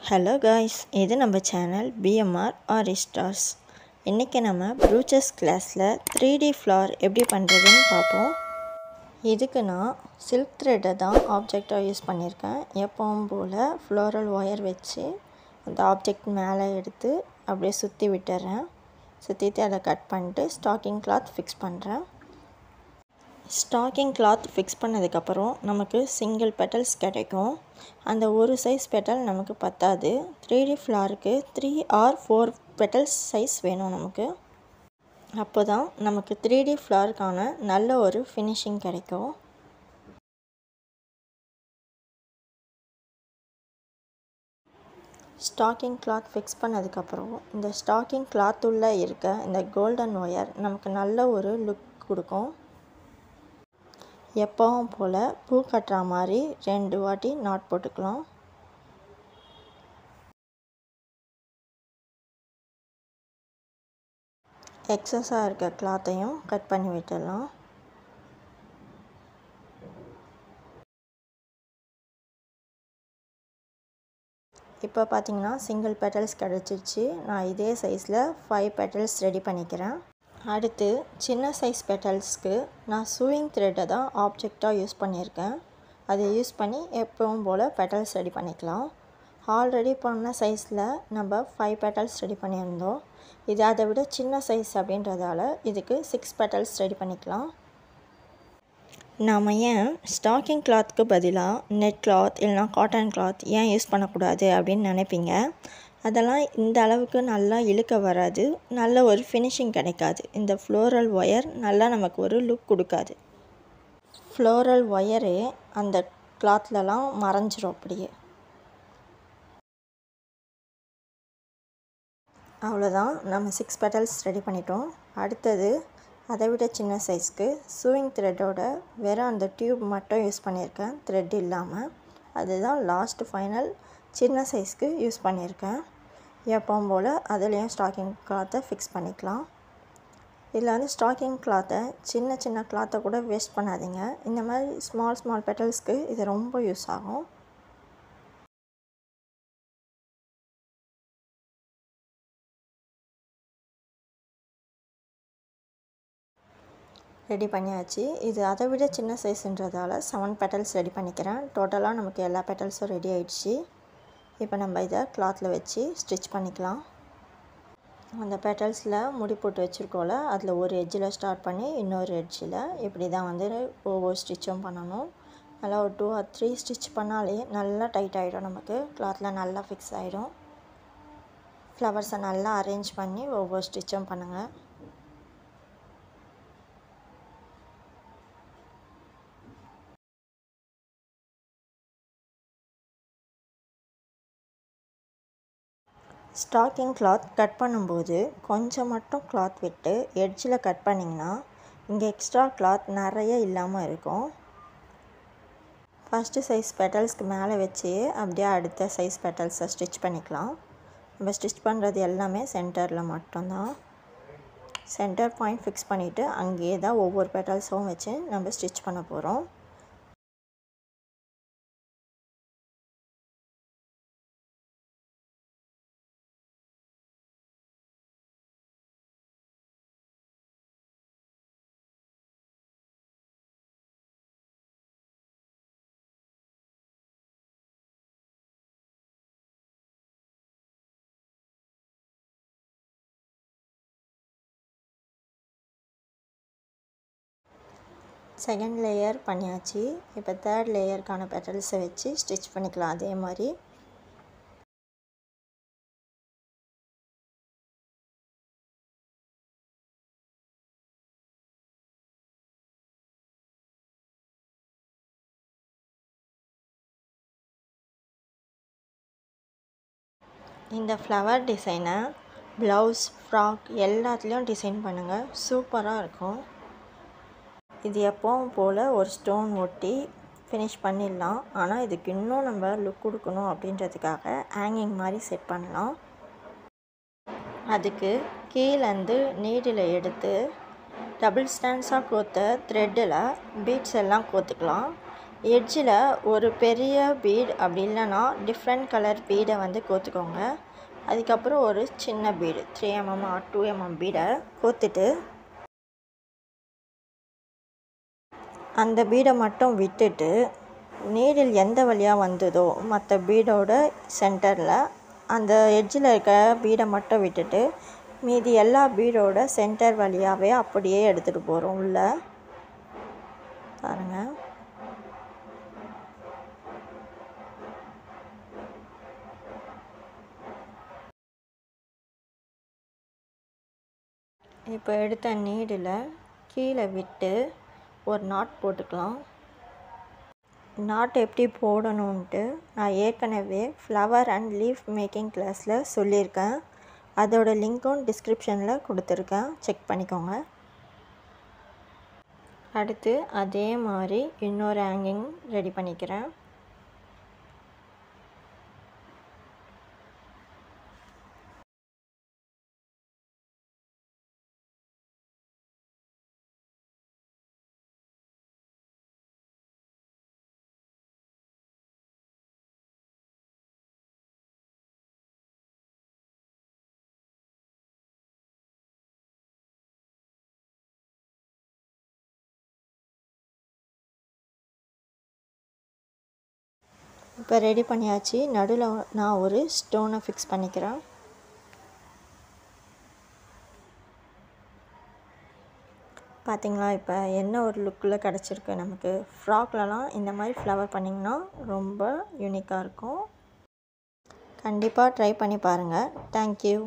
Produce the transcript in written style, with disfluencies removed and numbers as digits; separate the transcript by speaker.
Speaker 1: Hello guys, இது நம்ம channel BMR R stars. இன்றைக்கி நம்ம ப்ரூச்சஸ் கிளாஸில் 3D ஃப்ளார் எப்படி பண்ணுறதுன்னு பார்ப்போம். இதுக்கு நான் சில்க் த்ரெட்டை தான் ஆப்ஜெக்டாக யூஸ் பண்ணியிருக்கேன். எப்பவும் போல் ஃப்ளோரல் ஒயர் வச்சு அந்த ஆப்ஜெக்ட் மேலே எடுத்து அப்படியே சுற்றி விட்டுறேன். சுற்றிட்டு அதை கட் பண்ணிட்டு ஸ்டாக்கிங் கிளாத் ஃபிக்ஸ் பண்ணுறேன். ஸ்டாக்கிங் கிளாத் ஃபிக்ஸ் பண்ணதுக்கப்புறம் நமக்கு சிங்கிள் பெட்டல்ஸ் கிடைக்கும். அந்த ஒரு சைஸ் பெட்டல் நமக்கு பத்தாது. 3D ஃப்ளாருக்கு 3 ஆர் 4 பெட்டல்ஸ் சைஸ் வேணும் நமக்கு. அப்போ தான் நமக்கு 3D ஃப்ளாருக்கான நல்ல ஒரு ஃபினிஷிங் கிடைக்கும். ஸ்டாக்கிங் கிளாத் ஃபிக்ஸ் பண்ணதுக்கப்புறம் இந்த ஸ்டாக்கிங் கிளாத் உள்ளே இருக்க இந்த கோல்டன் ஒயர் நமக்கு நல்ல ஒரு லுக் கொடுக்கும். எப்பவும் போல் பூ கட்டுற மாதிரி 2 வாட்டி நாட் போட்டுக்கலாம். எக்ஸஸாக இருக்க கிளாத்தையும் கட் பண்ணி விட்டுடலாம். இப்போ பார்த்தீங்கன்னா சிங்கிள் பெட்டல்ஸ் கிடச்சிருச்சு. நான் இதே சைஸில் 5 பெட்டல்ஸ் ரெடி பண்ணிக்கிறேன். அடுத்து சின்ன சைஸ் பெட்டல்ஸ்க்கு நான் சூயிங் த்ரெட்டை தான் ஆப்ஜெக்டாக யூஸ் பண்ணியிருக்கேன். அதை யூஸ் பண்ணி எப்பவும் போல் பெட்டல்ஸ் ரெடி பண்ணிக்கலாம். ஆல்ரெடி பண்ண சைஸில் நம்ம 5 பெட்டல்ஸ் ரெடி பண்ணியிருந்தோம். இது அதை விட சின்ன சைஸ் அப்படின்றதால இதுக்கு 6 பெட்டல்ஸ் ரெடி பண்ணிக்கலாம். நாம் ஏன் ஸ்டாக்கிங் கிளாத்துக்கு பதிலாக நெட் கிளாத் இல்லைனா காட்டன் கிளாத் ஏன் யூஸ் பண்ணக்கூடாது அப்படின்னு நினைப்பீங்க. அதெல்லாம் இந்த அளவுக்கு நல்லா இழுக்க வராது, நல்ல ஒரு ஃபினிஷிங் கிடைக்காது. இந்த ஃப்ளோரல் ஒயர் நல்லா நமக்கு ஒரு லுக் கொடுக்காது. ஃப்ளோரல் ஒயரே அந்த கிளாத்லலாம் மறைஞ்சிரும் அப்படியே. அவ்வளோதான், நம்ம 6 பெட்டல்ஸ் ரெடி பண்ணிட்டோம். அடுத்தது அதை விட சின்ன சைஸ்க்கு சூயிங் த்ரெட்டோட வெறும் அந்த டியூப் மட்டும் யூஸ் பண்ணியிருக்கேன், த்ரெட் இல்லாமல். அதுதான் லாஸ்ட் ஃபைனல் சின்ன சைஸ்க்கு யூஸ் பண்ணியிருக்கேன். எப்பவும் போல் அதுலேயும் ஸ்டாக்கிங் கிளாத்தை ஃபிக்ஸ் பண்ணிக்கலாம். இதில் வந்து ஸ்டாக்கிங் கிளாத்தை சின்ன சின்ன கிளாத்தை கூட வேஸ்ட் பண்ணாதீங்க. இந்த மாதிரி ஸ்மால் பெட்டல்ஸ்க்கு இது ரொம்ப யூஸ் ஆகும். ரெடி பண்ணியாச்சு. இது அதை விட சின்ன சைஸுன்றதால 7 பெட்டல்ஸ் ரெடி பண்ணிக்கிறேன். டோட்டலாக நமக்கு எல்லா பெட்டல்ஸும் ரெடி ஆகிடுச்சு. இப்போ நம்ம இதை கிளாத்தில் வச்சு ஸ்டிச் பண்ணிக்கலாம். அந்த பெட்டல்ஸில் முடி போட்டு வச்சுருக்கோம்ல, அதில் ஒரு எட்ஜில் ஸ்டார்ட் பண்ணி இன்னொரு எட்ஜில் இப்படி தான் வந்து ஒவ்வொரு ஸ்டிச்சும் பண்ணணும். நல்லா ஒரு 2 or 3 ஸ்டிச் பண்ணாலே நல்லா டைட் ஆகிடும். நமக்கு கிளாத்தில் நல்லா ஃபிக்ஸ் ஆகிடும். ஃப்ளவர்ஸை நல்லா அரேஞ்ச் பண்ணி ஒவ்வொரு ஸ்டிச்சும் பண்ணுங்கள். ஸ்டாக்கிங் கிளாத் கட் பண்ணும்போது கொஞ்சம் மட்டும் கிளாத் விட்டு எட்ஜில் கட் பண்ணிங்கன்னா இங்கே எக்ஸ்ட்ரா கிளாத் நிறைய இல்லாமல் இருக்கும். ஃபஸ்ட்டு சைஸ் பெட்டல்ஸ்க்கு மேலே வச்சு அப்படியே அடுத்த சைஸ் பெட்டல்ஸை ஸ்டிச் பண்ணிக்கலாம். நம்ம ஸ்டிச் பண்ணுறது எல்லாமே சென்டரில் மட்டும்தான். சென்டர் பாயிண்ட் ஃபிக்ஸ் பண்ணிவிட்டு அங்கேயே தான் ஒவ்வொரு பெட்டல்ஸும் வச்சு நம்ம ஸ்டிச் பண்ண போகிறோம். செகண்ட் லேயர் பண்ணியாச்சு. இப்போ தேர்ட் லேயருக்கான பெட்டல்ஸை வச்சு ஸ்டிச் பண்ணிக்கலாம். அதே மாதிரி இந்த ஃப்ளவர் டிசைனை ப்ளவுஸ், ஃப்ராக் எல்லாத்துலேயும் டிசைன் பண்ணுங்கள். சூப்பராக இருக்கும். இது எப்பவும் போல் ஒரு ஸ்டோன் ஒட்டி ஃபினிஷ் பண்ணிடலாம். ஆனால் இதுக்கு இன்னும் நம்ம லுக் கொடுக்கணும் அப்படின்றதுக்காக ஹேங்கிங் மாதிரி செட் பண்ணலாம். அதுக்கு கீழேருந்து நீடில் எடுத்து டபுள் ஸ்டாண்ட்ஸாக கோர்த்த த்ரெட்டில் பீட்ஸ் எல்லாம் கோர்த்துக்கலாம். எட்ஜில் ஒரு பெரிய பீட் அப்படி இல்லைன்னா டிஃப்ரெண்ட் கலர் பீடை வந்து கோத்துக்கோங்க. அதுக்கப்புறம் ஒரு சின்ன பீடு 3 mm or 2 mm பீடை கோத்துட்டு அந்த பீடை மட்டும் விட்டுட்டு நீடில் எந்த வழியாக வந்ததோ மற்ற பீடோட சென்டரில் அந்த எட்ஜில் இருக்க பீடை மட்டும் விட்டுட்டு மீதி எல்லா பீடோட சென்டர் வழியாகவே அப்படியே எடுத்துகிட்டு போகிறோம் உள்ளே. பாருங்கள். இப்போ எடுத்த நீடில் கீழே விட்டு ஒரு நாட் போட்டுக்கலாம். நாட் எப்படி போடணுன்ட்டு நான் ஏற்கனவே ஃப்ளவர் அண்ட் லீஃப் மேக்கிங் கிளாஸில் சொல்லியிருக்கேன். அதோட லிங்க்கும் டிஸ்கிரிப்ஷனில் கொடுத்துருக்கேன், செக் பண்ணிக்கோங்க. அடுத்து அதே மாதிரி இன்னொரு ஹேங்கிங் ரெடி பண்ணிக்கிறேன். இப்போ ரெடி பண்ணியாச்சு. நடுவில் நான் ஒரு ஸ்டோனை ஃபிக்ஸ் பண்ணிக்கிறேன். பார்த்திங்களா, இப்போ என்ன ஒரு லுக்கில் கிடச்சிருக்கு நமக்கு. ஃப்ராக்லலாம் இந்த மாதிரி ஃப்ளவர் பண்ணிங்கன்னா ரொம்ப யூனிக்காக இருக்கும். கண்டிப்பாக ட்ரை பண்ணி பாருங்கள். தேங்க்யூ.